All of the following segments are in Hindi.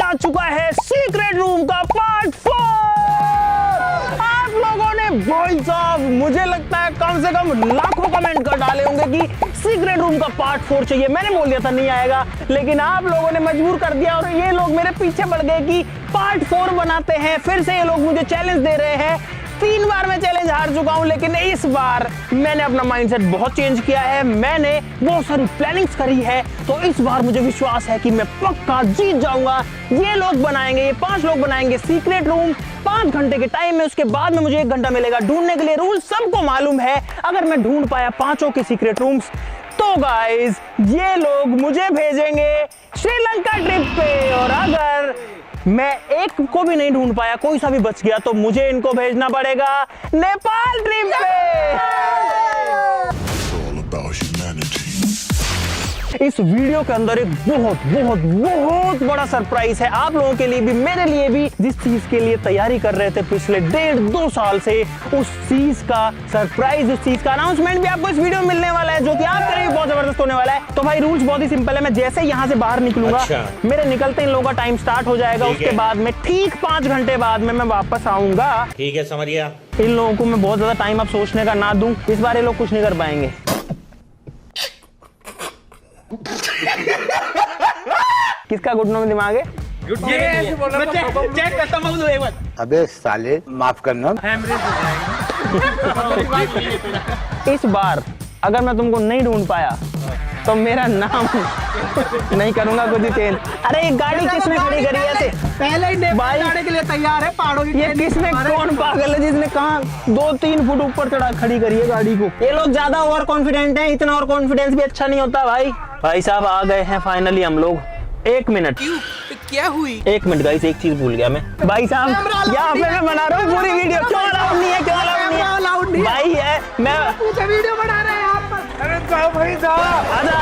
आ चुका है सीक्रेट रूम का पार्ट 4। आप लोगों ने भाई साहब मुझे लगता है कम से कम लाखों कमेंट कर डाले होंगे कि सीक्रेट रूम का पार्ट 4 चाहिए। मैंने बोल दिया था नहीं आएगा, लेकिन आप लोगों ने मजबूर कर दिया और ये लोग मेरे पीछे पड़ गए कि पार्ट 4 बनाते हैं। फिर से ये लोग मुझे चैलेंज दे रहे हैं। 3 बार मैं चैलेंज हार चुका हूं, लेकिन इस बार मैंने अपना माइंडसेट बहुत चेंज किया है। मैंने बहुत सारी प्लानिंग्स करी है, तो इस बार मुझे विश्वास है कि मैं पक्का जीत जाऊंगा। ये लोग बनाएंगे, ये 5 लोग बनाएंगे सीक्रेट रूम 5 घंटे के टाइम में। उसके बाद में मुझे 1 घंटा मिलेगा ढूंढने के लिए। रूल सबको मालूम है, अगर मैं ढूंढ पाया 5 के सीक्रेट रूम्स तो गाइस ये लोग मुझे भेजेंगे श्रीलंका ट्रिप पे। और अगर मैं एक को भी नहीं ढूंढ पाया, कोई सा भी बच गया, तो मुझे इनको भेजना पड़ेगा नेपाल ट्रिप पे। इस वीडियो के अंदर एक बहुत बहुत बहुत बड़ा सरप्राइज है आप लोगों के लिए भी, मेरे लिए भी। जिस चीज के लिए तैयारी कर रहे थे पिछले 1.5-2 साल से, उस चीज का सरप्राइज, उस चीज का अनाउंसमेंट भी आपको इस वीडियो में मिलने वाला है, जो कि आपके लिए बहुत जबरदस्त होने वाला है। तो भाई रूल्स बहुत ही सिंपल है। मैं जैसे यहाँ से बाहर निकलूंगा, मेरे निकलते इन लोगों का टाइम स्टार्ट हो जाएगा। उसके बाद में ठीक 5 घंटे बाद में मैं वापस आऊंगा। ठीक है, समझ गया। इन लोगों को मैं बहुत ज्यादा टाइम अब सोचने का ना दूं, इस बार ये लोग कुछ नहीं कर पाएंगे। किसका घुटनों में दिमाग है? चेक करता हूं। अबे साले माफ करना। इस बार अगर मैं तुमको नहीं ढूंढ पाया तो मेरा नाम नहीं करूंगा कुछ ही चेंज। अरे ये गाड़ी किसने खड़ी करी है ऐसे? पहले ही जाने के लिए तैयार है पहाड़ों की। ये किसने, कौन पागल है जिसने कहा 2-3 फुट ऊपर चढ़ा खड़ी करी है गाड़ी को? ये लोग ज्यादा ओवर कॉन्फिडेंट हैं। इतना ओवर कॉन्फिडेंस भी अच्छा नहीं होता भाई। भाई साहब आ गए हैं फाइनली हम लोग। 1 मिनट। क्या हुई? 1 मिनट गाइस, एक चीज भूल गया मैं। भाई साहब यहाँ पे मैं बना रहा हूँ पूरी वीडियो। क्यों अलाउड नहीं है? क्यों अलाउड नहीं है? भाई है मैं वीडियो बना रहे हैं आप। अरे जाओ भाई जाओ। आजा।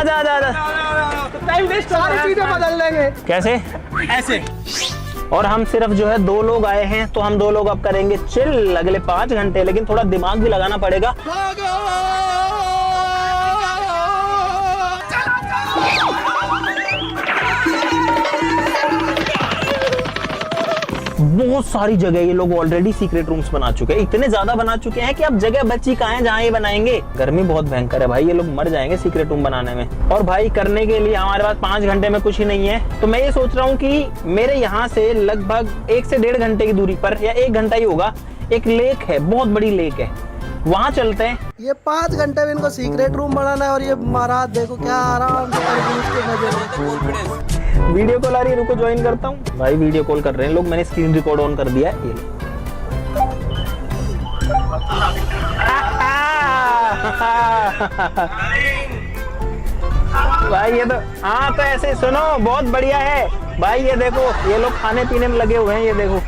टाइम वेस्ट, सारी चीजें बदल देंगे। कैसे? ऐसे। और हम सिर्फ जो है 2 लोग आए हैं, तो हम 2 लोग अब करेंगे चिल अगले 5 घंटे। लेकिन थोड़ा दिमाग भी लगाना पड़ेगा। बहुत सारी जगह ये लोग ऑलरेडी सीक्रेट रूम्स बना चुके हैं। इतने ज्यादा बना चुके हैं कि अब जगह बची कहाँ है जहाँ ये बनाएंगे। गर्मी बहुत भयंकर है भाई, ये लोग मर जाएंगे सीक्रेट रूम बनाने में। और भाई करने के लिए हमारे पास 5 घंटे में कुछ ही नहीं है। तो मैं ये सोच रहा हूँ कि मेरे यहाँ से लगभग 1 से 1.5 घंटे की दूरी पर, या 1 घंटा ही होगा, एक लेक है, बहुत बड़ी लेक है, वहाँ चलते हैं। ये 5 घंटे में इनको सीक्रेट रूम बनाना है और ये महाराज देखो क्या आराम से। वीडियो कॉल आ रही है, रुको ज्वाइन करता हूँ। भाई वीडियो कॉल कर रहे हैं लोग, मैंने स्क्रीन रिकॉर्ड ऑन कर दिया है। ये भाई ये तो हाँ, तो ऐसे सुनो, बहुत बढ़िया है भाई। ये देखो ये लोग खाने पीने में लगे हुए हैं। ये देखो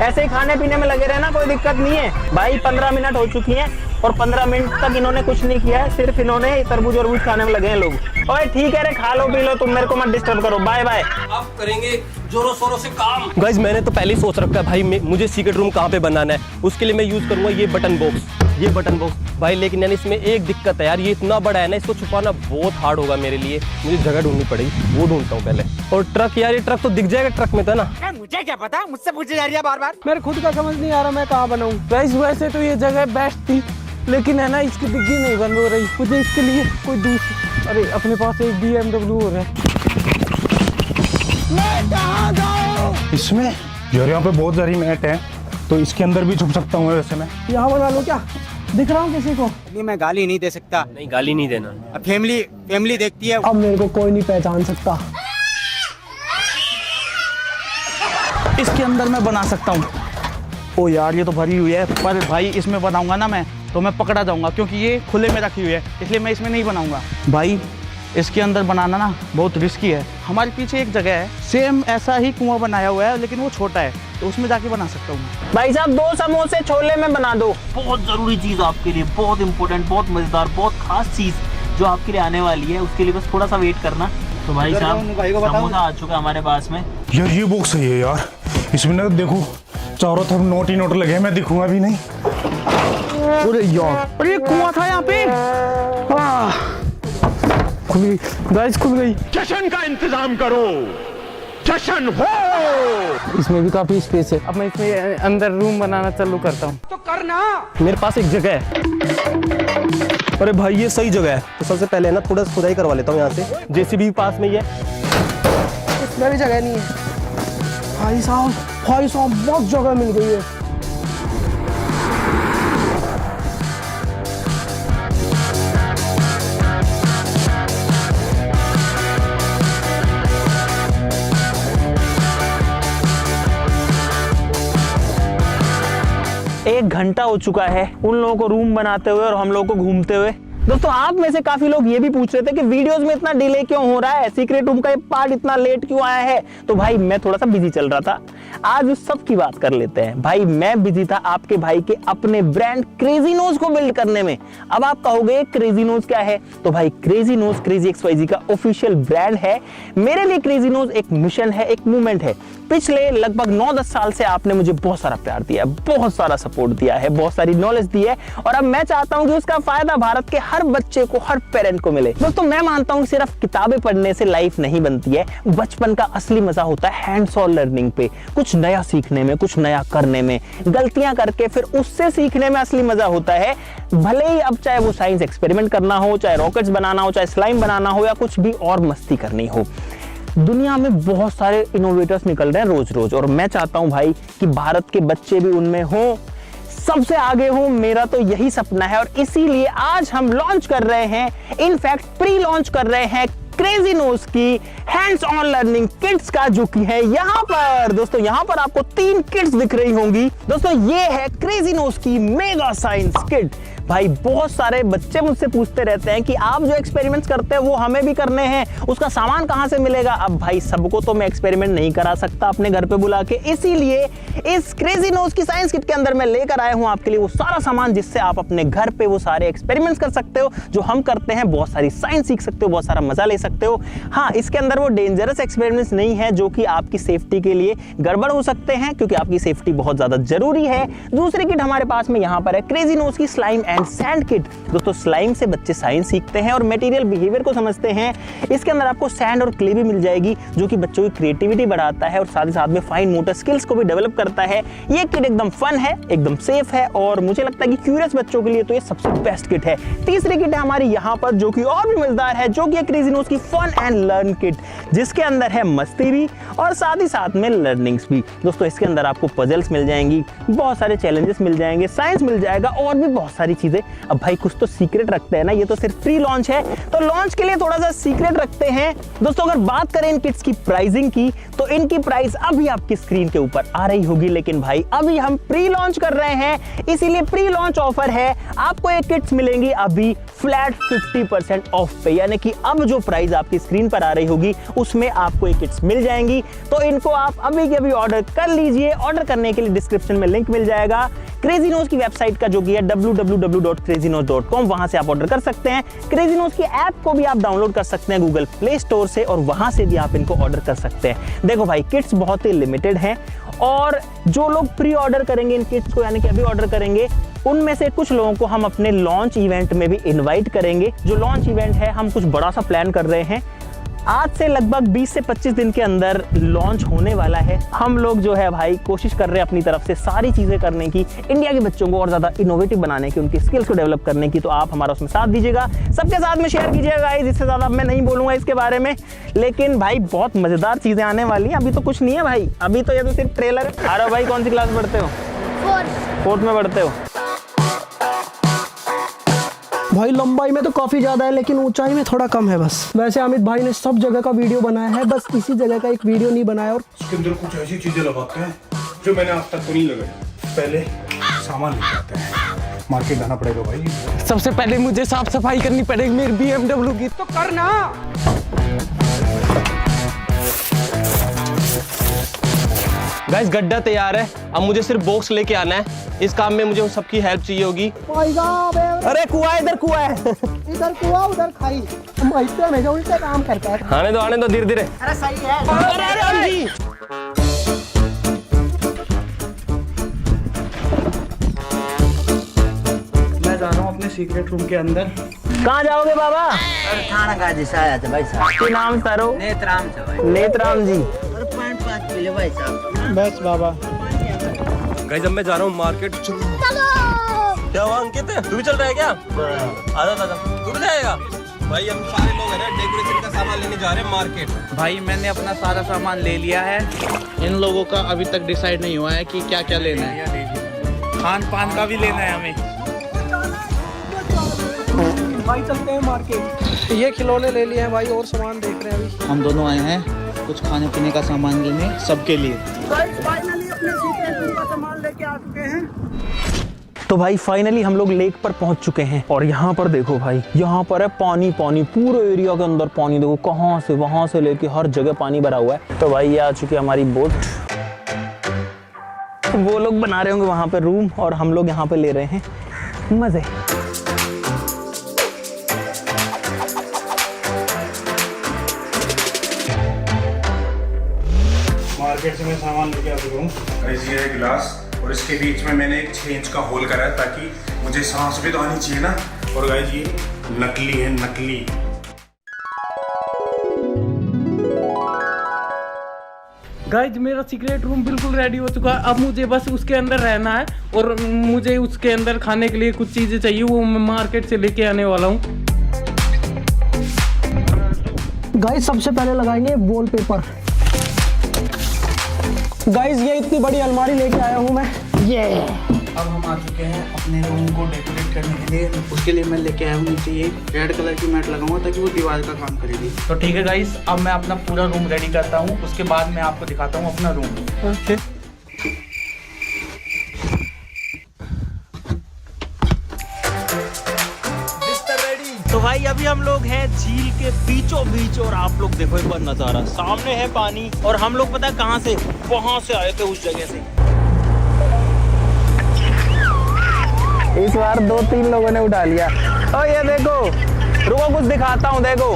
ऐसे ही खाने पीने में लगे रहना, कोई दिक्कत नहीं है भाई। 15 मिनट हो चुकी हैं और 15 मिनट तक इन्होंने कुछ नहीं किया है, सिर्फ इन्होंने तरबूज और बूज खाने में लगे हैं लोग। ओए ठीक है रे, खा लो पी लो, तुम मेरे को मत डिस्टर्ब करो। Bye bye. अब करेंगे जोरों शोरों से काम। गाइस मैंने तो पहले ही सोच रखा है भाई, मुझे सीक्रेट रूम कहाँ पे बनाना है। उसके लिए मैं यूज करूंगा ये बटन बॉक्स भाई। लेकिन यानी इसमें एक दिक्कत है यार, ये इतना बड़ा है ना, इसको छुपाना बहुत हार्ड होगा मेरे लिए। मुझे जगह ढूंढनी पड़ेगी, वो ढूंढता हूँ पहले। और ट्रक यार, ये ट्रक तो दिख जाएगा, ट्रक में था ना। मुझे क्या पता, मुझसे पूछे जा रही है बार-बार। मेरे खुद का समझ नहीं आ रहा मैं कहाँ बनाऊँ। वैसे तो ये जगह बेस्ट थी, लेकिन है ना इसकी डिग्गी नहीं बंद हो रही। मुझे इसके लिए कोई दूसरी, अरे अपने पास एक BMW हो रहा है। मैं कहाँ जाऊँ? इसमें यार यहाँ पे बहुत सारी मैट है, तो इसके अंदर भी छुप सकता हूँ। वैसे मैं यहाँ बना लो क्या? दिख रहा हूँ किसी को? नहीं, मैं गाली नहीं दे सकता। नहीं, गाली नहीं देना। अब फैमिली देखती है। अब मेरे को कोई नहीं पहचान सकता। इसके अंदर मैं बना सकता हूँ। ओ यार ये तो भरी हुई है, पर भाई इसमें बनाऊंगा ना मैं तो मैं पकड़ा जाऊंगा, क्योंकि ये खुले में रखी हुई है, इसलिए मैं इसमें नहीं बनाऊंगा। भाई इसके अंदर बनाना ना बहुत रिस्की है। हमारे पीछे एक जगह है, सेम ऐसा ही कुआं बनाया हुआ है, लेकिन वो छोटा है, तो उसमें जाके बना सकता हूँ। भाई साहब 2 समोसे छोले में बना दो। बहुत जरूरी चीज आपके लिए, बहुत इंपॉर्टेंट, बहुत मजेदार, बहुत खास चीज जो आपके लिए आने वाली है, उसके लिए बस थोड़ा सा वेट करना। तो भाई साहब समोसा आ चुका है हमारे पास में। यार ये बॉक्स सही है यार, इसमें ना देखो चारों तरफ नोट ही नोट लगे हैं, मैं दिखूंगा भी नहीं। अरे यार, अरे कुआं था यहाँ पे। खुल गई गाइस, खुल गई। जश्न का इंतजाम करो। जश्न हो। इसमें भी काफी स्पेस है। अब मैं इसमें अंदर रूम बनाना चालू करता हूँ। मेरे पास एक जगह है। अरे भाई ये सही जगह है। तो सबसे पहले ना थोड़ा खुदाई करवा लेता हूँ यहाँ से। जेसीबी भी पास में ही है। इसमें भी जगह नहीं है। भाई साहब बहुत जगह मिल गई है। एक घंटा हो चुका है उन लोगों को रूम बनाते हुए और हम लोगों को घूमते हुए। दोस्तों आप में से काफी लोग ये भी पूछ रहे थे कि वीडियोस में इतना डिले क्यों हो रहा है, सीक्रेट रूम का ये पार्ट इतना लेट क्यों आया है। तो भाई मैं थोड़ा सा बिजी चल रहा था। आज उस सब की बात कर लेते हैं। भाई मैं बिजी था आपके भाई के अपने ब्रांड क्रेजी नोज को बिल्ड करने में। अब आप कहोगे क्रेजी नोज क्या है, तो भाई क्रेजी नोज क्रेजी XYZ का ऑफिशियल ब्रांड है। मेरे लिए क्रेजी नोज एक मिशन है, एक मूवमेंट है। पिछले लगभग 9-10 साल से आपने मुझे बहुत सारा प्यार दिया है, बहुत सारा सपोर्ट दिया है, बहुत सारी नॉलेज दी है और अब मैं चाहता हूं कि उसका फायदा भारत के हर बच्चे को, हर पेरेंट को मिले। दोस्तों मैं मानता हूं कि सिर्फ किताबें पढ़ने से लाइफ नहीं बनती है। बचपन का असली मजा होता है हैंड्स ऑन लर्निंग पे, कुछ नया सीखने में, कुछ नया करने में, गलतियां करके फिर उससे सीखने में असली मजा होता है। भले ही अब चाहे वो साइंस एक्सपेरिमेंट करना हो, चाहे रॉकेट्स बनाना हो, चाहे स्लाइम बनाना हो या कुछ भी और मस्ती करनी हो। दुनिया में बहुत सारे इनोवेटर्स निकल रहे हैं रोज रोज और मैं चाहता हूं भाई कि भारत के बच्चे भी उनमें हों, सबसे आगे हूं। मेरा तो यही सपना है और इसीलिए आज हम लॉन्च कर रहे हैं, इनफैक्ट प्री लॉन्च कर रहे हैं क्रेजी नोज की हैंड्स ऑन लर्निंग किट्स का, जो कि है यहाँ पर। दोस्तों यहाँ पर आपको 3 किट्स दिख रही होंगी। दोस्तों ये है क्रेजी नोज की मेगा साइंस किट। भाई बहुत सारे बच्चे मुझसे पूछते रहते हैं कि आप जो एक्सपेरिमेंट्स करते हैं वो हमें भी करने हैं, उसका सामान कहां से मिलेगा। अब भाई सबको तो मैं एक्सपेरिमेंट नहीं करा सकता अपने घर पे बुला के, इसीलिए इस क्रेजी नोज की साइंस किट के अंदर मैं लेकर आया हूं आपके लिए वो सारा सामान जिससे आप अपने घर पे वो सारे एक्सपेरिमेंट्स कर सकते हो जो हम करते हैं। बहुत सारी साइंस सीख सकते हो, बहुत सारा मजा ले सकते हो। हाँ, इसके अंदर वो डेंजरस एक्सपेरिमेंट्स नहीं है जो कि आपकी सेफ्टी के लिए गड़बड़ हो सकते हैं, क्योंकि आपकी सेफ्टी बहुत ज्यादा जरूरी है। दूसरी किट हमारे पास में यहाँ पर है क्रेजी नोज की स्लाइम एंड सैंड किट। दोस्तों स्लाइम से बच्चे साइंस सीखते हैं और मटेरियल बिहेवियर को समझते हैं। इसके अंदर आपको सैंड और क्ले भी मिल जाएगी जो कि बच्चों की क्रिएटिविटी बढ़ाता है और साथ ही साथ में फाइन मोटर स्किल्स को भी डेवलप करता है। ये किट एकदम फन है, एकदम सेफ है और मुझे लगता है कि क्यूरियस बच्चों के लिए तो ये सबसे बेस्ट किट है। तीसरी किट है हमारी यहाँ पर जो कि और भी मजेदार है, जो कि क्रेजी नोज की फन एंड लर्न किट, जिसके अंदर है मस्ती भी और साथ ही साथ में लर्निंग्स भी। दोस्तों इसके अंदर आपको पजल्स मिल जाएंगी, बहुत सारे चैलेंजेस मिल जाएंगे, साइंस मिल जाएगा और भी बहुत सारी चीजें। अब भाई कुछ तो सीक्रेट रखते हैं ना, ये तो सिर्फ प्री लॉन्च है तो लॉन्च के लिए थोड़ा सा सीक्रेट रखते हैं। दोस्तों अगर बात करें इन किट्स की प्राइसिंग की तो इनकी प्राइस अभी आपकी स्क्रीन के ऊपर आ रही होगी, लेकिन भाई अभी हम प्री लॉन्च कर रहे हैं इसीलिए प्री लॉन्च ऑफर है। आपको ये किट्स मिलेंगी अभी फ्लैट 50% ऑफ पे, यानी कि अब जो प्राइस आपकी स्क्रीन पर आ रही होगी उसमें आपको ये किट्स मिल जाएंगी। तो इनको आप अभी के अभी ऑर्डर कर लीजिए। ऑर्डर करने के लिए डिस्क्रिप्शन में लिंक मिल जाएगा क्रेजी नोज की वेबसाइट का, जो कि है www.crazynose.com। वहां से आप ऑर्डर कर सकते हैं। क्रेजी नोज की ऐप को भी आप डाउनलोड कर सकते हैं गूगल प्ले स्टोर से और वहां से भी आप इनको ऑर्डर कर सकते हैं। देखो भाई किट्स बहुत ही लिमिटेड हैं और जो लोग प्री ऑर्डर करेंगे इन किट्स को, यानी कि अभी ऑर्डर करेंगे, उनमें से कुछ लोगों को हम अपने लॉन्च इवेंट में भी इनवाइट करेंगे। जो लॉन्च इवेंट है हम कुछ बड़ा सा प्लान कर रहे हैं। आज से लगभग 20 से 25 दिन के अंदर लॉन्च होने वाला है। हम लोग जो है भाई कोशिश कर रहे हैं अपनी तरफ से सारी चीजें करने की, इंडिया के बच्चों को और ज्यादा इनोवेटिव बनाने की, उनकी स्किल्स को डेवलप करने की। तो आप हमारा उसमें साथ दीजिएगा, सबके साथ में शेयर कीजिएगा गाइस। इससे ज्यादा मैं नहीं बोलूंगा इसके बारे में, लेकिन भाई बहुत मजेदार चीजें आने वाली हैं। अभी तो कुछ नहीं है भाई, अभी तो ये तो सिर्फ ट्रेलर है। अरे भाई कौन सी क्लास में पढ़ते हो? 4th में पढ़ते हो। भाई लंबाई में तो काफी ज्यादा है लेकिन ऊंचाई में थोड़ा कम है बस। वैसे अमित भाई ने सब जगह का वीडियो बनाया है, बस इसी जगह का एक वीडियो नहीं बनाया। और इसके अंदर कुछ ऐसी चीजें लगाते हैं जो मैंने आज तक तो नहीं लगाई। पहले सामान लेके आते हैं, मार्केट जाना पड़ेगा भाई। सबसे पहले मुझे साफ सफाई करनी पड़ेगी मेरी BMW की। तो करना। गाइस गड्ढा तैयार है, अब मुझे सिर्फ बॉक्स लेके आना है। इस काम में मुझे सबकी हेल्प चाहिए होगी। अरे कुआं, इधर कुआं है। इधर कुआं उधर खाई। में जो उल्टे काम करता है। आने दो धीरे धीरे। अरे सही है। मैं जा रहा हूँ अपने सीक्रेट रूम के अंदर। कहाँ जाओगे बाबा? थाना गाजी से आया था भाई साहब। क्या नाम सरो? नेत्राम से भाई। नेत्राम जी। बस बाबा। गाइस अब मैं जा रहा हूँ मार्केट। क्या हुआ अंकित, तू भी चल रहा है क्या? आजा आजा, तू भी जाएगा? भाई हम सारे लोग हैं ना डेकोरेशन का सामान लेने जा रहे हैं मार्केट। भाई मैंने अपना सारा सामान ले लिया है। इन लोगों का अभी तक डिसाइड नहीं हुआ है कि क्या क्या लेना है। खान पान का भी लेना है हमें। भाई चलते हैं मार्केट। ये खिलौने ले लिए हैं भाई और सामान देख रहे हैं अभी। हम दोनों आए हैं कुछ खाने पीने का सामान लेने सबके लिए। फाइनली अपने सीक्रेट रूम का सामान लेके आ चुके हैं। तो भाई फाइनली हम लोग लेक पर पहुंच चुके हैं और यहाँ पर देखो भाई, यहाँ पर है पानी पानी, पूरे एरिया के अंदर पानी। देखो कहाँ से वहां से लेके हर जगह पानी भरा हुआ है। तो भाई ये आ चुकी है हमारी बोट। वो लोग बना रहे होंगे वहां पे रूम और हम लोग यहाँ पे ले रहे हैं मजे। मार्केट से मैं सामान लेके आ चुका हूँ। गाइस ये है गिलास और इसके बीच में मैंने एक 6 इंच का होल करा है ताकि मुझे सांस भी तो आनी चाहिए ना। और गाइस ये नकली है, नकली। गाइज मेरा सीक्रेट रूम बिल्कुल रेडी हो चुका है। अब मुझे बस उसके अंदर रहना है और मुझे उसके अंदर खाने के लिए कुछ चीजें चाहिए, वो मैं मार्केट से लेके आने वाला हूँ। गाइस सबसे पहले लगाएंगे वॉलपेपर। गाइस ये इतनी बड़ी अलमारी लेके आया हूँ मैं। ये अब हम आ चुके हैं अपने रूम को डेकोरेट करने के लिए। उसके लिए मैं लेके आया हूँ नीचे ये रेड कलर की मैट लगाऊंगा ताकि वो दीवार का काम करेगी। तो ठीक है गाइस, अब मैं अपना पूरा रूम रेडी करता हूँ, उसके बाद मैं आपको दिखाता हूँ अपना रूम। ओके। तो भाई अभी हम लोग हैं झील के बीचों बीच और आप लोग देखो एक बार नजारा, सामने है पानी और हम लोग पता है कहाँ से, वहां से आए थे उस जगह से। इस बार 2-3 लोगों ने उठा लिया। ओ ये देखो, रुको कुछ दिखाता हूँ। देखो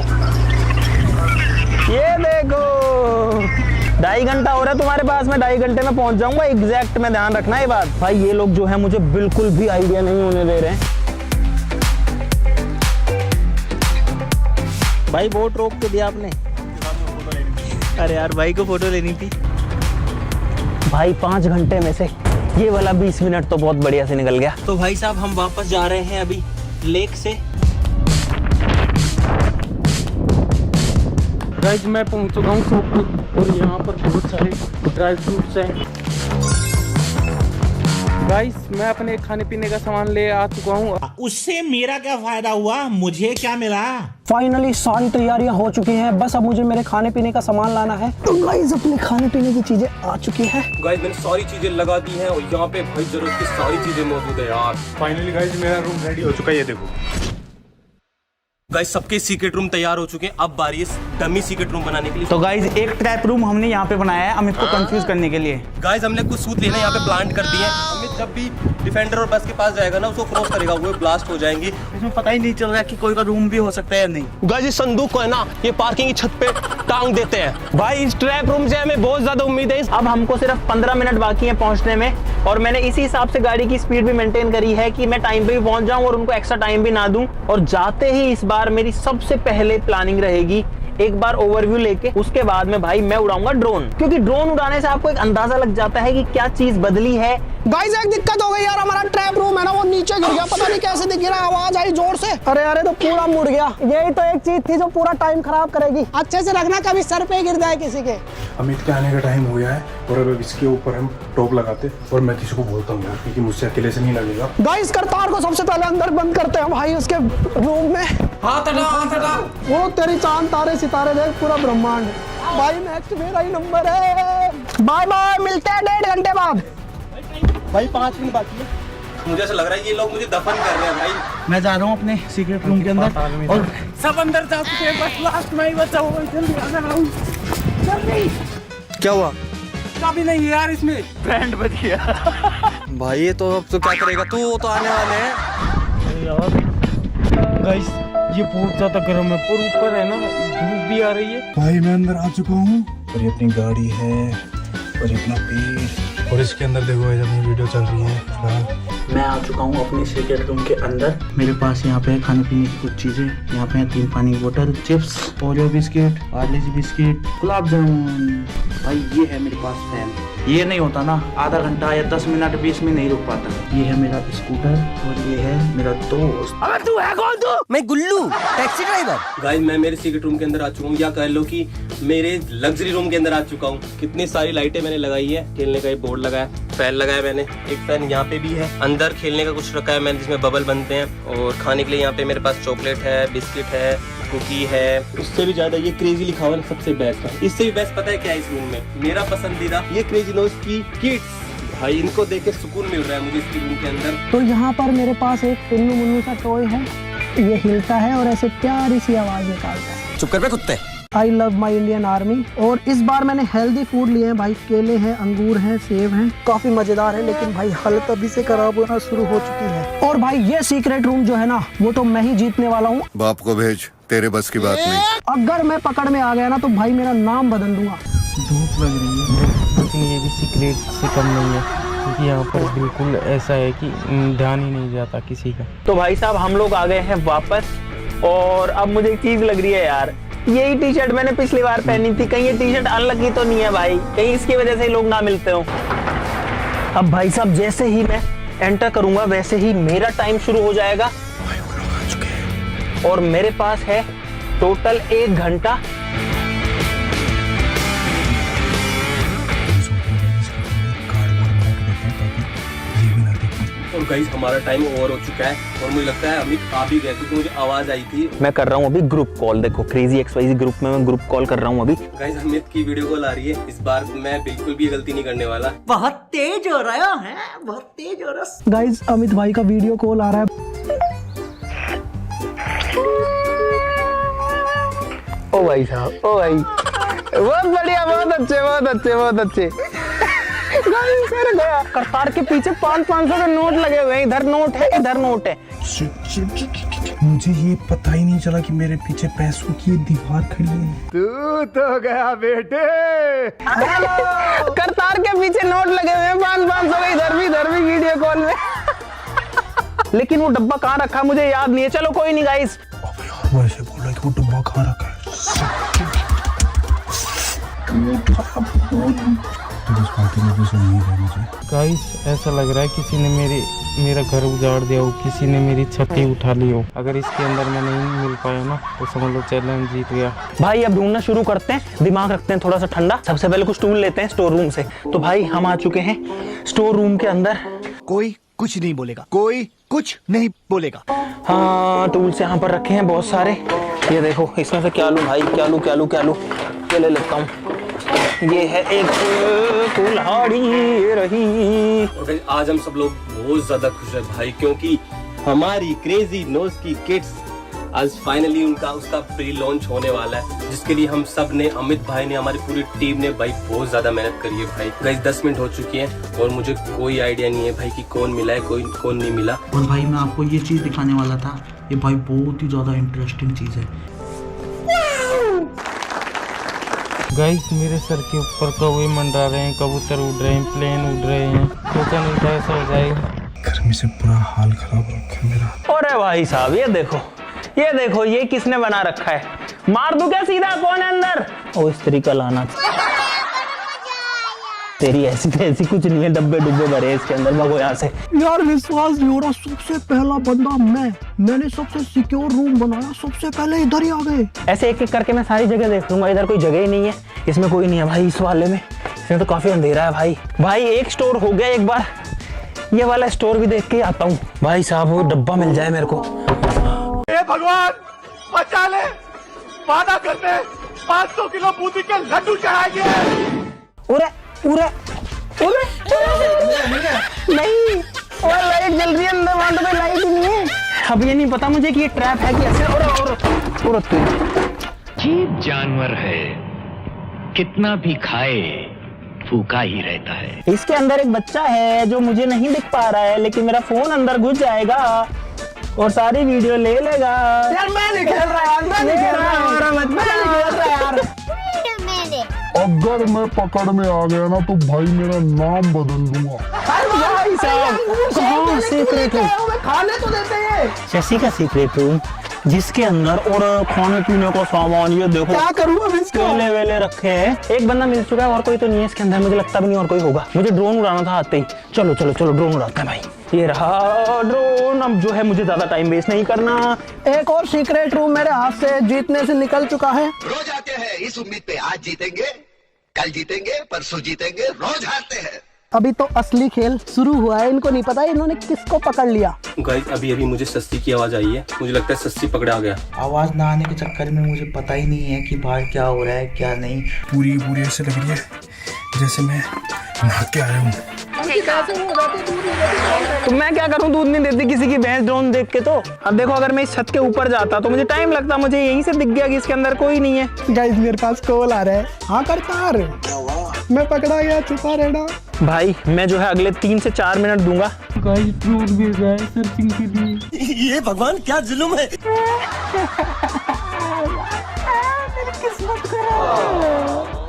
ये देखो, 2.5 घंटा हो रहा है तुम्हारे पास, मैं 2.5 घंटे में पहुंच जाऊंगा एग्जैक्ट में। ध्यान रखना ये बात। भाई ये लोग जो है मुझे बिल्कुल भी आइडिया नहीं होने दे रहे हैं। भाई बोट रोक के दिया आपने। अरे यार भाई को फोटो लेनी थी। भाई 5 घंटे में से ये वाला 20 मिनट तो बहुत बढ़िया से निकल गया। तो भाई साहब हम वापस जा रहे हैं अभी लेक से। गाइज मैं पहुंच चुका हूँ शॉप और यहाँ पर बहुत सारे ड्राई फ्रूट्स हैं। गाइस मैं अपने खाने पीने का सामान ले आ चुका हूँ। उससे मेरा क्या फायदा हुआ, मुझे क्या मिला? फाइनली सारी तैयारियां हो चुकी हैं, बस अब मुझे मेरे खाने पीने का सामान लाना है। तो गाइस अपने खाने पीने की चीजें आ चुकी हैं। गाइस मैंने सारी चीजें लगा दी हैं और यहाँ पे भाई जरूरत की सारी चीजें मौजूद है यार। फाइनली गाइस मेरा रूम रेडी हो चुका है, ये देखो। गाइस सबके सीक्रेट रूम तैयार हो चुके हैं, अब बारी है डमी सीक्रेट रूम बनाने के लिए। तो गाइस एक ट्रैप रूम हमने यहाँ पे बनाया है अमित को कंफ्यूज करने के लिए। गाइस हमने कुछ सूत लेना यहाँ पे प्लांट कर दिए हैं। अमित जब भी डिफेंडर और बस के पास जाएगा ना, उसको क्रॉस करेगा, वो ब्लास्ट हो जाएंगी। इसमें पता ही नहीं चल रहा कि कोई का रूम भी हो सकता है या नहीं। गाइस इस संदूक को है ना ये पार्किंग की छत पे टांग देते हैं। भाई इस ट्रैप रूम से हमें बहुत ज्यादा उम्मीद है। अब हमको सिर्फ 15 मिनट बाकी है पहुंचने में और मैंने इसी हिसाब से गाड़ी की स्पीड भी मेंटेन करी है कि मैं टाइम पे भी पहुंच जाऊं और उनको एक्स्ट्रा टाइम भी ना दूं। और जाते ही इस बार मेरी सबसे पहले प्लानिंग रहेगी एक बार ओवरव्यू लेके, उसके बाद में भाई मैं उड़ाऊंगा ड्रोन, क्योंकि ड्रोन उड़ाने से आपको एक अंदाजा लग जाता है कि क्या चीज बदली है। गाइस एक दिक्कत हो गई यार, हमारा ट्रैप रूम है ना वो नीचे गिर गया, पता नहीं कैसे दिख रहा, आवाज आई जोर से। अरे यार तो पूरा मुड़ गया। यही तो एक चीज थी जो पूरा टाइम खराब करेगी। अच्छे से रखना, कभी सर पे गिर जाए किसी के। अमित के आने का टाइम हो गया है और अब इसके ऊपर हम टॉप लगाते और मैं किसी को बोलता हूँ यार, क्योंकि मुझसे अकेले से नहीं लगेगा। गाइस करतार को सबसे पहले अंदर बंद करते हैं भाई उसके रूम में। हाथ हटा। वो तेरी चांद तारे सितारे देख, पूरा ब्रह्मांड। भाई नेक्स्ट मेरा ही नंबर है। बाय बाय, मिलते हैं 1.5 घंटे बाद। भाई 5 मिनट बाकी है। मुझे ऐसा लग रहा है ये लोग मुझे दफन कर रहे हैं भाई। मैं जा रहा हूँ अपने सीक्रेट रूम के अंदर और सब अंदर जा चुके हैं, बस लास्ट में ही बचा हुआ है। जल्दी आ रहा हूँ, जल्दी। क्या हुआ? चाबी नहीं है यार इसमें। बैंड बज गया। भाई ये तो अब तो क्या करेगा तू, तो आने वाले हैं। गाइस ये बहुत ज्यादा गर्म है और ऊपर है ना धूप भी आ रही है। भाई मैं अंदर आ चुका हूँ और ये अपनी गाड़ी है और अपना पेड़ और इसके अंदर देखो अपनी वीडियो चल रही है। मैं आ चुका हूँ अपने सीक्रेट रूम के अंदर। मेरे पास यहाँ पे है खाने पीने की कुछ चीजें। यहाँ पे है 3 पानी की बोतल, chips, Oreo biscuit, Parle G biscuit, gulab jamun. भाई ये है मेरे पास फैन। ये नहीं होता ना आधा घंटा या 10 मिनट भी इसमें नहीं रुक पाता। ये है मेरा स्कूटर और ये है मेरा दोस्त। अबे तू है कौन तू? मैं गुल्लू, टैक्सी ड्राइवर। गाइस मैं मेरे सीक्रेट रूम के अंदर आ चुका हूँ, या कह लो कि मेरे लग्जरी रूम के अंदर आ चुका हूँ। कितनी सारी लाइटें मैंने लगाई है, खेलने का एक बोर्ड लगाया, फैन लगाया मैंने, एक फैन यहाँ पे भी है। अंदर खेलने का कुछ रखा है मैंने जिसमें बबल बनते हैं, और खाने के लिए यहाँ पे मेरे पास चॉकलेट है, बिस्किट है, कुकी है। उससे भी ज्यादा ये क्रेजी लिखा हुआ सबसे बेस्ट है। इससे भी बेस्ट पता है क्या है इस रूम में? मेरा पसंदीदा ये क्रेजी नोज की किड्स। भाई इनको देख के सुकून मिल रहा है मुझे इसके रूम के अंदर। तो यहाँ पर मेरे पास एक पिन्नू मुन्नू सा टॉय है, ये हिलता है और ऐसे प्यारी सी आवाज निकालता है। चुप कर बे कुत्ते। I love my Indian army. और इस बार मैंने हेल्दी फूड लिए हैं भाई, केले हैं, अंगूर हैं, सेब हैं, काफी मजेदार है। लेकिन भाई हालत अभी से खराब होना शुरू हो चुकी है। और भाई ये सीक्रेट रूम जो है ना, वो तो मैं ही जीतने वाला हूँ। बाप को भेज, तेरे बस की बात नहीं। अगर मैं पकड़ में आ गया ना तो भाई मेरा नाम बदल दूंगा। धूप लग रही है, लेकिन ये भी सीक्रेट से कम नहीं है, क्योंकि यहाँ पर बिल्कुल ऐसा है कि ध्यान ही नहीं जाता किसी का। तो भाई साहब हम लोग आ गए हैं वापस, और अब मुझे एक चीज लग रही है यार, यही टी शर्ट मैंने पिछली बार पहनी थी, कहीं ये टी शर्ट अनलकी तो नहीं है भाई, कहीं इसकी वजह से लोग ना मिलते हो। अब भाई साहब जैसे ही मैं एंटर करूंगा वैसे ही मेरा टाइम शुरू हो जाएगा, और मेरे पास है टोटल 1 घंटा। और गाइस हमारा टाइम ओवर हो चुका है, और मुझे लगता है अमित आ भी गए, क्योंकि मुझे आवाज आई थी। मैं कर रहा हूँ अभी ग्रुप कॉल, देखो क्रेजी XYZ ग्रुप में मैं ग्रुप कॉल कर रहा हूँ अभी। गाइस अमित की वीडियो कॉल आ रही है, इस बार मैं बिल्कुल भी गलती नहीं करने वाला। बहुत तेज हो रहा है, बहुत तेज हो रहा है। गाइस अमित भाई का वीडियो कॉल आ रहा है। ओ भाई साहब, ओ भाई बहुत बढ़िया, बहुत अच्छे, बहुत अच्छे, बहुत अच्छे। गया करतार के पीछे 500 के नोट लगे हुए हैं, इधर नोट है, इधर नोट है। मुझे ये पता ही नहीं चला कि मेरे पीछे पैसों की दीवार खड़ी है। तू तो गया बेटे। हेलो, करतार के पीछे नोट लगे हुए हैं 500 के, इधर भी वीडियो कॉल में। लेकिन वो डब्बा कहाँ रखा मुझे याद नहीं है। चलो कोई नहीं गाइस। अबे यार वो ऐसे बोल रहा है कि वो डब्बा कहाँ रखा है। गाइस ऐसा लग रहा है किसी ने मेरा घर उजाड़ दिया हो, किसी ने मेरी छत ही उठा ली हो। अगर इसके अंदर मैं नहीं मिल पाया ना तो समझ लो चैलेंज जीत गया। भाई अब ढूंढना शुरू करते हैं, दिमाग रखते हैं थोड़ा सा ठंडा। सबसे पहले कुछ टूल लेते हैं स्टोर रूम से। तो भाई हम आ चुके हैं स्टोर रूम के अंदर। कोई कुछ नहीं बोलेगा, कोई कुछ नहीं बोलेगा। हाँ टूल्स यहाँ पर रखे हैं बहुत सारे। ये देखो इसमें से क्या लूं भाई, क्या लूं, क्या लूं, क्या लूं, ये ले लेता हूँ। ये है एक कुल्हाड़ी रही। और आज हम सब लोग बहुत ज्यादा खुश हैं भाई, क्योंकि हमारी क्रेजी नोज की किड्स आज फाइनली उसका प्री लॉन्च होने वाला है, जिसके लिए हम सब ने, अमित भाई ने, हमारी पूरी टीम ने भाई बहुत ज्यादा मेहनत करी है भाई। गाइस 10 मिनट हो चुकी हैं और मुझे कोई आइडिया नहीं है भाई कि कौन मिला है, कौन नहीं मिला। और भाई मैं आपको ये चीज दिखाने वाला था, ये भाई बहुत ही ज्यादा इंटरेस्टिंग चीज है। गाइस मेरे सर के ऊपर कौवे मंडरा रहे हैं, कबूतर उड़ रहे हैं, प्लेन उड़ रहे हैं, सोचा नहीं था ऐसा हो जाएगा। गर्मी से पूरा हाल खराब रखा है मेरा। अरे भाई साहब ये देखो ये किसने बना रखा है? मार दूं क्या सीधा? कौन है अंदर? ओ इस तरीका लाना। तेरी ऐसी तैसी कुछ नहीं है, डब्बे डुब्बे भरे इसके अंदर, भगो यहाँ से। यार विश्वास नहीं हो रहा, सबसे पहला बंदा मैंने सबसे सिक्योर रूम बनाया, सबसे पहले इधर ही आ गए। ऐसे एक एक करके मैं सारी जगह देख लूंगा, इधर कोई जगह ही नहीं है, इसमें कोई नहीं है भाई। इस वाले में, इसमें तो काफी अंधेरा है भाई। एक स्टोर हो गया, एक बार ये वाला स्टोर भी देख के आता हूँ भाई साहब, वो डब्बा मिल जाए मेरे को। हे भगवान बचा ले, वादा करते 500 किलो बूंदी के लड्डू चढ़ाएंगे। नहीं, और लाइट जल रही है अंदर, वहां तो लाइट ही नहीं है। अब ये नहीं पता मुझे कि ये ट्रैप है कि ऐसे। और अजीब जानवर है, कितना भी खाए फूका ही रहता है। इसके अंदर एक बच्चा है जो मुझे नहीं दिख पा रहा है, लेकिन मेरा फोन अंदर घुस जाएगा और सारी वीडियो ले लेगा। यार मैं नहीं खेल रहा यार, मैं नहीं खेल रहा यार। अगर मैं पकड़ में आ गया ना तो भाई मेरा नाम बदल दूंगा। भाई साहब कहाँ सीक्रेट रूम? खाने तो देते हैं। शशि का सीक्रेट रूम जिसके अंदर और खाने पीने का सामान, ये देखो क्या करूँ अब इसको? केले वेले रखे हैं। एक बंदा मिल चुका है और कोई तो नहीं है इसके अंदर, मुझे लगता भी नहीं और कोई होगा। मुझे ड्रोन उड़ाना था आते ही। चलो चलो चलो ड्रोन उड़ाते हैं भाई। ये रहा ड्रोन। अब जो है मुझे ज्यादा टाइम वेस्ट नहीं करना। एक और सीक्रेट रूम मेरे हाथ से जीतने से निकल चुका है। रोज आते हैं इस उम्मीद पे आज जीतेंगे, कल जीतेंगे, परसों जीतेंगे, रोज हारते हैं। अभी तो असली खेल शुरू हुआ है। इनको नहीं पता इन्होंने किसको पकड़ लिया। गाइस अभी अभी मुझे सस्सी की आवाज आई है, मुझे लगता है सस्सी पकड़ा गया। आवाज ना आने के चक्कर में मुझे पता ही नहीं है कि बाहर क्या हो रहा है क्या नहीं। पूरी पूरी ऐसे लग रही है जैसे मैं नहा के आया हूँ। तो मैं क्या करूं, दूध नहीं देती किसी की भैंस ड्रोन देख के। तो अब देखो अगर मैं इस छत के ऊपर जाता तो मुझे टाइम लगता, मुझे यहीं से दिख गया कि इसके अंदर कोई नहीं है। गाइस मेरे पास कॉल आ रहा है। हाँ करतार, मैं पकड़ा गया, छुपा रहना। भाई मैं जो है अगले 3 से 4 मिनट दूंगा। गाइस ड्रोन भेज रहा है सर्चिंग के लिए। ये भगवान क्या जुल्म है।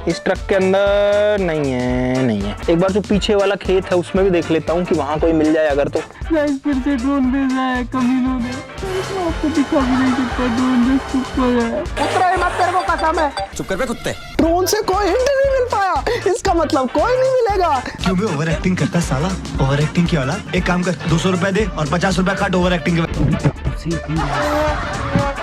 इस ट्रक के अंदर नहीं है। एक बार जो पीछे वाला खेत है उसमें भी देख लेता हूँ कि वहाँ कोई मिल जाए अगर तो। गाइस फिर से ड्रोन भेजा है कमीनों ने। आपको दिखा भी नहीं सकता, ड्रोन जस्ट ऊपर है। उतरा ही मत, तेरे को कसम है। चुप कर बे कुत्ते। ड्रोन से कोई हिंट नहीं मिल पाया, इसका मतलब कोई नहीं मिलेगा। क्यों भी ओवर एक्टिंग करता साला? ओवर एक्टिंग की औलाद। एक काम कर, 200 रुपए दे और 50 रुपए काट ओवर एक्टिंग के।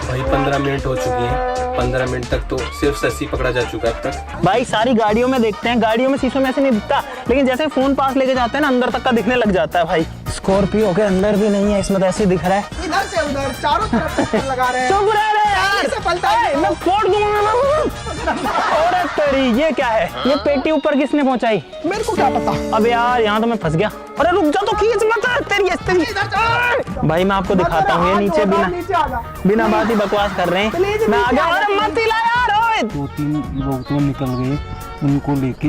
भाई 15 मिनट हो चुकी हैं। 15 मिनट तक तो सिर्फ सस्सी पकड़ा जा चुका है अब तक। भाई सारी गाड़ियों में देखते हैं, गाड़ियों में शीशों में ऐसे नहीं दिखता, लेकिन जैसे फोन पास लेके जाते हैं ना अंदर तक का दिखने लग जाता है। भाई स्कॉर्पियो के अंदर भी नहीं है, इसमें तो ऐसे दिख रहा है। इधर से उधर चारों तरफ चक्कर लगा रहे हैं। चुप रह रे यार, ऐसे पलटा है। मैं फोड़ दूंगा। और तेरी ये क्या है, ये पेटी ऊपर किसने पहुंचाई? मेरे को क्या पता। अब यार यहाँ तो मैं फंस गया। अरे रुक जा तो खींच मत तेरी। भाई मैं आपको दिखाता हूँ, ये नीचे बिना बात ही बकवास कर रहे हैं। मैं आ गया। अरे मत हिला यार। 2-3 लोग तो निकल गए, उनको लेके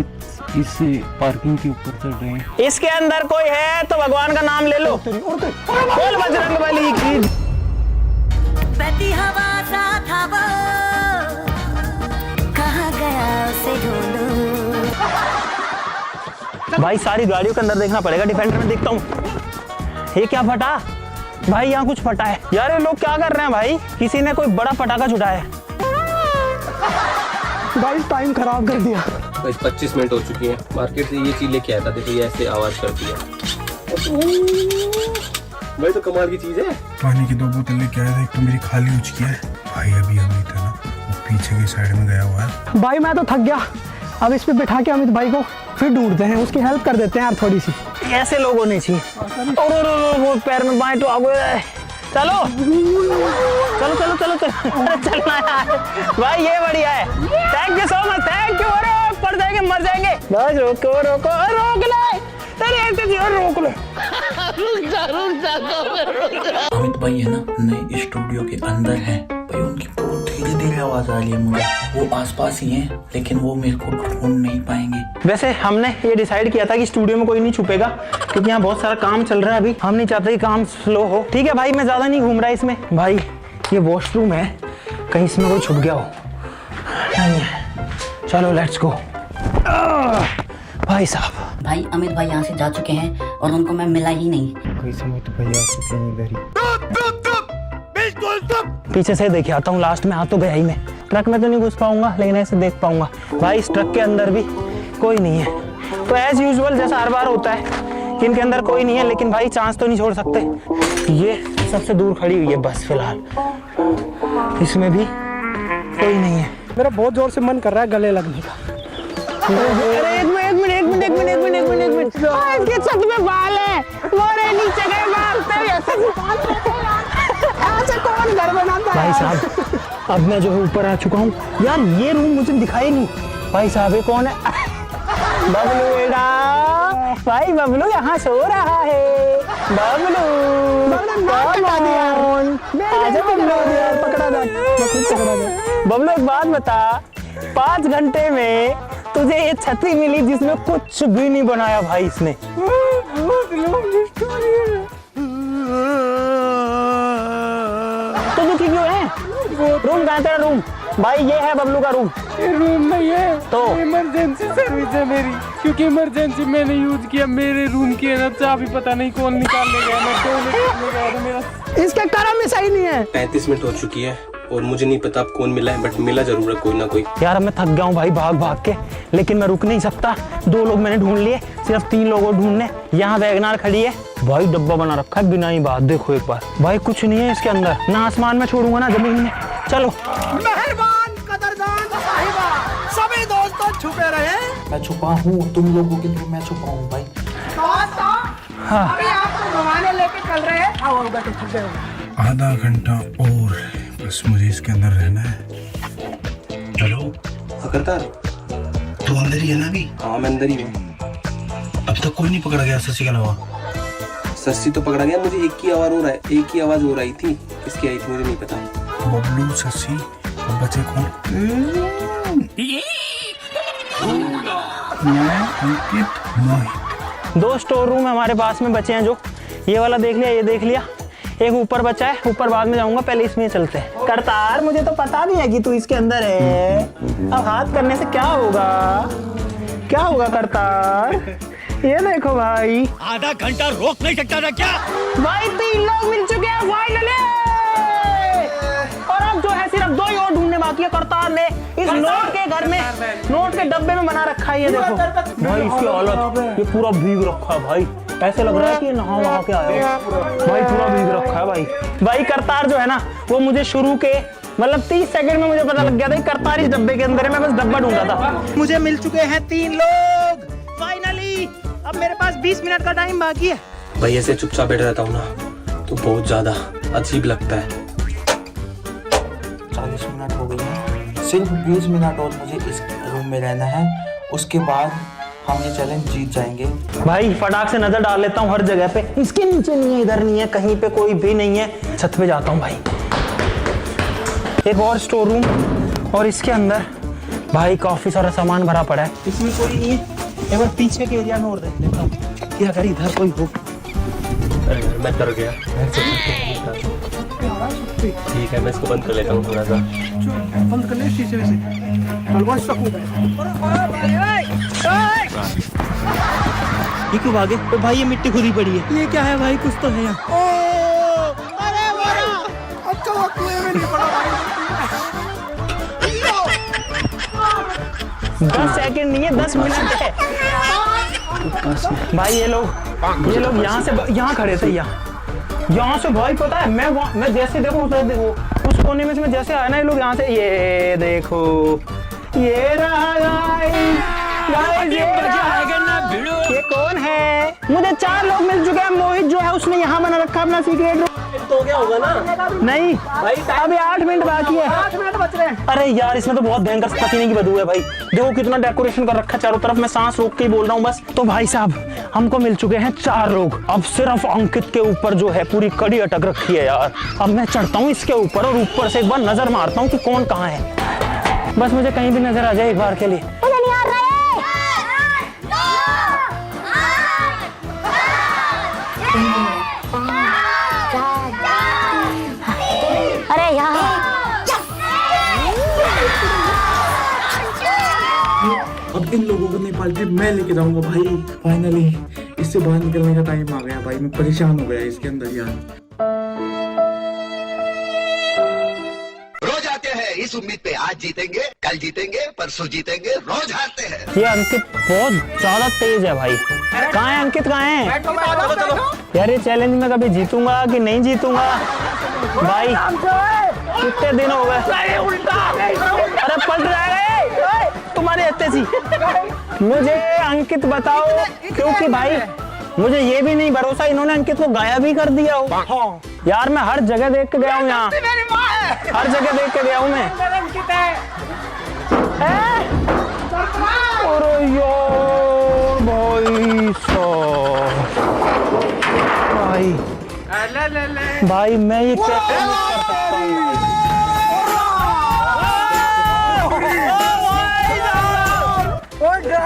इस पार्किंग के ऊपर चढ़ रहे हैं। इसके अंदर कोई है तो भगवान का नाम ले लो। बोल बजरंगबली की। बहती हवा सा था वो, कहाँ गया उसे ढूंढूं। भाई सारी गाड़ियों के अंदर देखना पड़ेगा। डिफेंडर में देखता हूँ। ये क्या फटा भाई? यहाँ कुछ फटा है यार। ये लोग क्या कर रहे हैं भाई? किसी ने कोई बड़ा पटाखा छुड़ाया है। गाइस टाइम खराब कर दिया। 25 मिनट हो चुकी हैं। मार्केट से ये चीज लेके आया था, देखो ये ऐसे आवाज करती है। भाई तो कमाल की चीज है। पानी की 2 बोतल लेके आया था, एक तो मेरी खाली हो चुकी है। भाई अभी अमित है ना, वो पीछे की साइड में गया हुआ है। भाई मैं तो थक गया, अब इस पे बिठा के अमित भाई को फिर ढूंढते हैं, उसकी हेल्प कर देते हैं यार थोड़ी सी। ऐसे लोग होने चाहिए। और वो पैर में बाएं तो आगे। चलो चलो चलो चलो चलो चलना यार। भाई ये बढ़िया है, thank you so much, thank you. अरे पड़ जाएंगे, मर जाएंगे। बस रोको रोको, रोक ले। अरे ऐसे जी रोक लो। अमित भाई है ना, नए स्टूडियो के अंदर है भाई। उनकी बहुत धीरे धीरे आवाज आ रही है मुझे। वो आसपास ही हैं, लेकिन वो मेरे को ढूंढ नहीं पाएंगे। वैसे हमने ये डिसाइड किया था कि स्टूडियो में कोई नहीं छुपेगा, क्योंकि यहाँ बहुत सारा काम चल रहा है अभी। हम नहीं चाहते कि काम स्लो हो। ठीक है भाई, मैं ज्यादा नहीं घूम रहा इसमें। भाई ये वॉशरूम है, कहीं इसमें कोई छुप गया हो। नहीं है, चलो लेट्स गो। भाई साहब, भाई अमित भाई यहाँ से जा चुके हैं और उनको मैं मिला ही नहीं। कोई समय तो भैया आ चुके हैं इधर ही। पीछे से देखे आता हूँ, लास्ट में आ तो गया ही मैं। ट्रक में तो नहीं घुस पाऊंगा, लेकिन ऐसे देख पाऊंगा। भाई इस ट्रक के अंदर भी कोई नहीं है। तो एज यूजुअल जैसा हर बार होता है कि इनके अंदर कोई नहीं है, लेकिन भाई चांस तो नहीं छोड़ सकते। ये सबसे दूर खड़ी हुई है बस फिलहाल, इसमें भी कोई नहीं है। मेरा बहुत जोर से मन कर रहा है गले लगने का। अरे एक मिनट। इसके छत में बाल है, मोरे नीचे गए बाल। ऐसे कौन घर बनाता है? भाई साहब अब मैं जो है ऊपर आ चुका हूँ यार। ये रूम मुझे दिखाई नहीं। भाई साहब ये कौन है? बबलू बेटा, भाई बबलू यहाँ सो रहा है। बबलू बबलू एक बात बता, 5 घंटे में तुझे ये छतरी मिली जिसमें कुछ भी नहीं बनाया भाई इसने। तो दुखी क्यों है? रूम कहाँ तेरा रूम? भाई ये है बबलू का रूम। रूम नहीं है तो इमरजेंसी सर्विस है मेरी, क्योंकि इमरजेंसी मैंने यूज किया। मेरे रूम की है ना चाबी पता नहीं कौन निकाल ले गया। मैं टॉयलेट करने गया था, मेरा इसके कर्म में सही नहीं है। 35 मिनट हो चुकी है और मुझे नहीं पता अब कौन मिला है, बट मिला जरूर है कोई ना कोई। यार मैं थक गया हूँ भाई भाग भाग के, लेकिन मैं रुक नहीं सकता। 2 लोग मैंने ढूंढ लिए, सिर्फ 3 लोगों को ढूंढने। यहाँ वैगनार खड़ी है भाई, डब्बा बना रखा है बिना ही बात। देखो एक बार भाई, कुछ नहीं है इसके अंदर, ना आसमान में छोड़ूंगा ना जमीन में। चलो मेहरबान कदरदान साहिबा, सभी दोस्तों छुपे रहे। मैं छुपा हूँ तुम लोगों के लिए, मैं छुपा हूँ भाई। हाँ। अभी आपको घुमाने लेके चल रहे हैं। आओ बैठो, छुपे हो। आधा घंटा और बस मुझे इसके अंदर रहना है। चलो करतार, तू अंदर ही है ना अभी? हाँ मैं अंदर ही हूँ। अब तक कोई नहीं पकड़ा गया शशि के अलावा? शशि तो पकड़ा गया, मुझे एक ही आवाज हो रहा है, एक ही आवाज हो रही थी। किसकी आई थी मुझे नहीं पता। बबलू, शशि और बचे कौन? मैं, अंकित, मोहित। 2 स्टोर रूम हमारे पास में बचे हैं, जो ये वाला देख लिया, ये देख लिया, एक ऊपर बचा है। ऊपर बाद में जाऊंगा, पहले इसमें चलते हैं। करतार, मुझे तो पता भी है कि तू इसके अंदर है। अब हाथ करने से क्या होगा, क्या होगा करतार? ये देखो भाई, आधा घंटा रोक नहीं सकता था क्या? भाई 3 लोग मिल चुके हैं फाइनली, और अब जो है सिर्फ 2 ही और ढूंढने बाकी है। करतार ने इस नोट के घर में, नोट के डब्बे में बना रखा है। ये देखो भाई, इसकी हालत, ये पूरा भीग रखा है भाई, ऐसे लग रहा है कि नहा वहा के आया भाई, पूरा भीग रखा है भाई। करतार जो है ना, वो मुझे शुरू के मतलब 30 सेकंड में मुझे पता लग गया था कि करतार इस डब्बे के अंदर है। मैं बस डब्बा ढूंढा था। मुझे मिल चुके हैं 3 लोग फाइनली। अब मेरे पास 20 मिनट का टाइम बाकी है। भाई ऐसे चुपचाप बैठ रहता हूँ ना, तो बहुत ज्यादा अजीब लगता है। 40 मिनट हो गई है, सिर्फ 20 मिनट और मुझे इस रूम में रहना है। उसके बाद हम ये चैलेंज जीत जाएंगे। भाई फटाक से नजर डाल लेता हूँ हर जगह पे। इसके नीचे नहीं है, इधर नहीं है, कहीं पे कोई भी नहीं है। छत पे जाता हूँ भाई। एक और स्टोर रूम, और इसके अंदर भाई काफी सारा सामान भरा पड़ा है। इसमें कोई नहीं है। एक बार पीछे के एरिया में और देख लेता हूँ कि अगर इधर कोई हो। मैं डर गया। ठीक है, मैं इसको बंद कर लेता हूँ थोड़ा सा। बंद कर ले शीशे से। ये क्यों भागे? तो भाई ये मिट्टी खुदी पड़ी है। ये क्या है भाई? कुछ तो है यहाँ। अरे वाह, अच्छा वो कुएं में नहीं पड़ा भाई। 10 सेकंड नहीं है, 10 मिनट है भाई। ये लोग यहाँ खड़े थे। यहाँ से भाई पता है, मैं जैसे देखो उस कोने में से मैं जैसे आया ना, ये लोग यहाँ से, ये देखो, ये रहा गाइस, ये कौन है? मुझे 4 लोग मिल चुके हैं। मोहित जो है उसने यहाँ बना रखा अपना सीक्रेट रूम। तो क्या होगा ना? नहीं भाई, अभी 8 मिनट बाकी है। 8 मिनट बच रहे हैं। अरे यार, इसमें तो बहुत भयंकर पसीने की बदबू है भाई। देखो कितना डेकोरेशन कर रखा है चारों तरफ। मैं सांस रोक के ही बोल रहा हूँ बस। तो भाई साहब, हमको मिल चुके हैं 4 लोग। अब सिर्फ अंकित के ऊपर जो है पूरी कड़ी अटक रखी है यार। अब मैं चढ़ता हूँ इसके ऊपर और ऊपर से एक बार नजर मारता हूँ कि कौन कहाँ है। बस मुझे कहीं भी नजर आ जाए एक बार के लिए। अरे यार, अब इन लोगों को नहीं पालती, मैं लेके जाऊंगा भाई। फाइनली इससे बाहर निकलने का टाइम आ गया भाई। मैं परेशान हो गया इसके अंदर यार। रोज आते हैं इस उम्मीद पे आज जीतेंगे, कल जीतेंगे, परसों जीतेंगे, रोज हारते हैं। ये अंकित बहुत ज्यादा तेज है भाई। कहाँ है अंकित, कहाँ है? यार ये चैलेंज में कभी जीतूंगा कि नहीं जीतूंगा भाई? कितने दिन हो गए। अरे पलट जाएगा तुम्हारे हत्ते सी। मुझे अंकित बताओ, क्योंकि भाई मुझे ये भी नहीं भरोसा इन्होंने अंकित को गायब भी कर दिया हो। हाँ। यार मैं हर जगह देख के गया हूँ, यहाँ हर जगह देख के गया हूँ मैं। अरे यार भाई मैं ये कैसे कर सकता हूँ?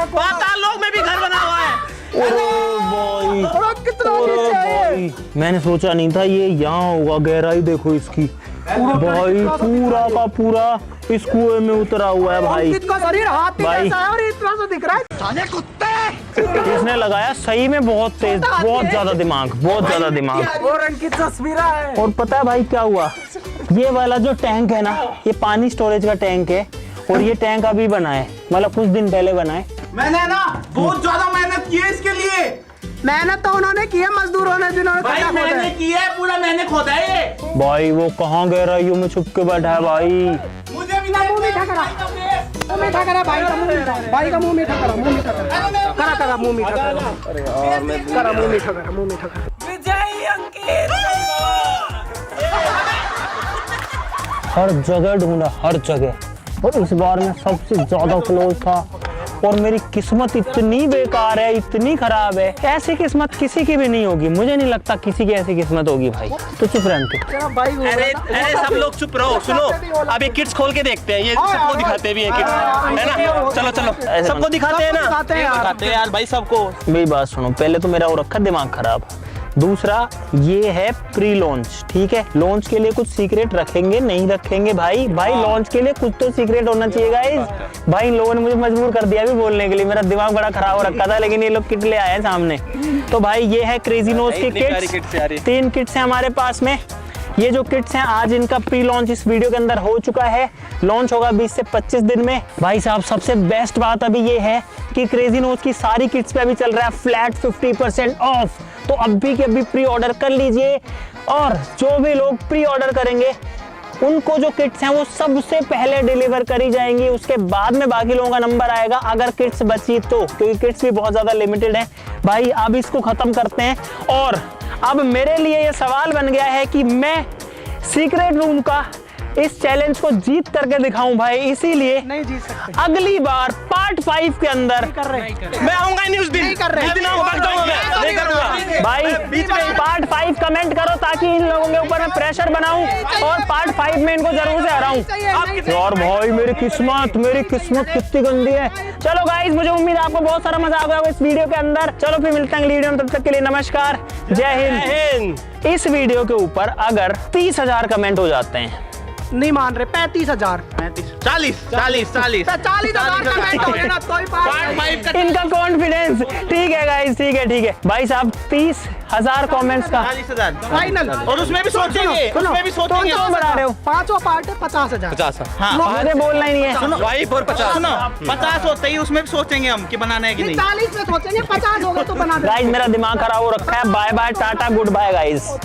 पाताल लोक में भी घर बना हुआ है। भाई मैंने सोचा नहीं था ये यहाँ होगा। गहराई देखो इसकी भाई, पूरा का पूरा इस कुएं में उतरा हुआ है भाई। शरीर हाथी भाई जैसा है और इतना सा दिख रहा है। साले कुत्ते। इसने लगाया सही में बहुत तेज, बहुत ज्यादा दिमाग, बहुत ज्यादा दिमाग। और अंकित तस्वीर है। और पता है भाई क्या हुआ, ये वाला जो टैंक है ना, ये पानी स्टोरेज का टैंक है और ये टैंक अभी बना है, मतलब कुछ दिन पहले बना है। मैंने ना बहुत ज्यादा मेहनत की है इसके लिए। मेहनत तो उन्होंने की है, मजदूरों ने जिन्होंने भाई खड्डा खोदा मैंने है। की है, पूरा मैंने खोदा है ये। भाई वो कहाँ गहराइयों में छुप के बैठा है भाई। मुझे भी मुंह मीठा करा, मुंह मीठा करा, भाई का मुंह मीठा, भाई का मुंह मीठा करा, मुंह मीठा करा, करा करा मुंह मीठा करा, करा मुंह मीठा करा, मुंह मीठा करा। विजय अंकित। हर जगह ढूंढा, हर जगह, और इस बार मैं सबसे ज्यादा क्लोज था। और मेरी किस्मत इतनी बेकार है, इतनी खराब है, ऐसी किस्मत किसी की भी नहीं होगी। मुझे नहीं लगता किसी की ऐसी किस्मत होगी भाई। तो चुप रह अंकित। अरे अरे सब लोग चुप रहो, सुनो अब ये किट्स खोल के देखते हैं, ये सबको दिखाते भी हैं किट्स, है ना। चलो चलो सबको दिखाते हैं ना, दिखाते हैं यार भाई सबको। मेरी बात सुनो, पहले तो मेरा वो रखा दिमाग खराब, दूसरा ये है प्री लॉन्च, ठीक है। लॉन्च के लिए कुछ सीक्रेट रखेंगे नहीं रखेंगे भाई, भाई लॉन्च के लिए कुछ तो सीक्रेट होना चाहिए गाइस। भाई इन लोगों ने मुझे मजबूर कर दिया अभी बोलने के लिए, मेरा दिमाग बड़ा खराब हो रखा था, लेकिन ये लोग किट ले आए हैं सामने। तो भाई ये है क्रेजी नोज के किट्स, 3 किट्स हैं हमारे पास में। ये जो किट्स हैं आज इनका प्री लॉन्च इस वीडियो के अंदर हो चुका है, लॉन्च होगा 20 से 25 दिन में। भाई साहब सबसे बेस्ट बात अभी ये है कि क्रेजी नोज की सारी किट्स पे अभी चल रहा है फ्लैट 50% ऑफ। तो अभी के अभी प्री ऑर्डर कर लीजिए, और जो भी लोग प्री ऑर्डर करेंगे उनको जो किट्स हैं वो सबसे पहले डिलीवर करी जाएंगी, उसके बाद में बाकी लोगों का नंबर आएगा अगर किट्स बची तो, क्योंकि किट्स भी बहुत ज्यादा लिमिटेड है। भाई अब इसको खत्म करते हैं, और अब मेरे लिए ये सवाल बन गया है कि मैं सीक्रेट रूम का इस चैलेंज को जीत करके दिखाऊं भाई। इसीलिए नहीं जीत सकते, अगली बार पार्ट 5 के अंदर मैं आऊंगा ही नहीं उस दिन, नहीं कर रहे, उस दिन आऊंगा, भाग जाऊंगा मैं, नहीं करूंगा भाई। बीच में पार्ट 5 कमेंट करो ताकि इन लोगों के ऊपर मैं प्रेशर बनाऊं और पार्ट 5 में इनको जरूर से हराऊं। और भाई मेरी किस्मत कितनी गंदी है। चलो गाइस, मुझे उम्मीद है आपको बहुत सारा मजा आ गया इस वीडियो के अंदर। चलो फिर मिलते हैं अगली वीडियो में, तब तक के लिए नमस्कार, जय हिंद। इस वीडियो के ऊपर अगर 30,000 कमेंट हो जाते हैं, नहीं मान रहे, 35,000, 40 40,000 कमेंट हो गए ना, कोई बात नहीं। इनका कॉन्फिडेंस, ठीक है गाइस, ठीक है भाई साहब। 30,000 कमेंट्स का 40,000 फाइनल। और उसमें भी सोचेंगे, उसमें भी सोचेंगे। क्यों बना रहे हो? पांचों पार्ट है 50,000। 50। हाँ मुझे बोलना ही नहीं है। सुनो भाई 50 सुनो 50 होते ही उसमें भी सोचेंगे हम कि बनाना है कि नहीं। 40 में सोचेंगे, 50 होगा तो बना दे। गाइस मेरा दिमाग खराब हो रखा है। बाय बाय, टाटा, गुड बाय गाइस।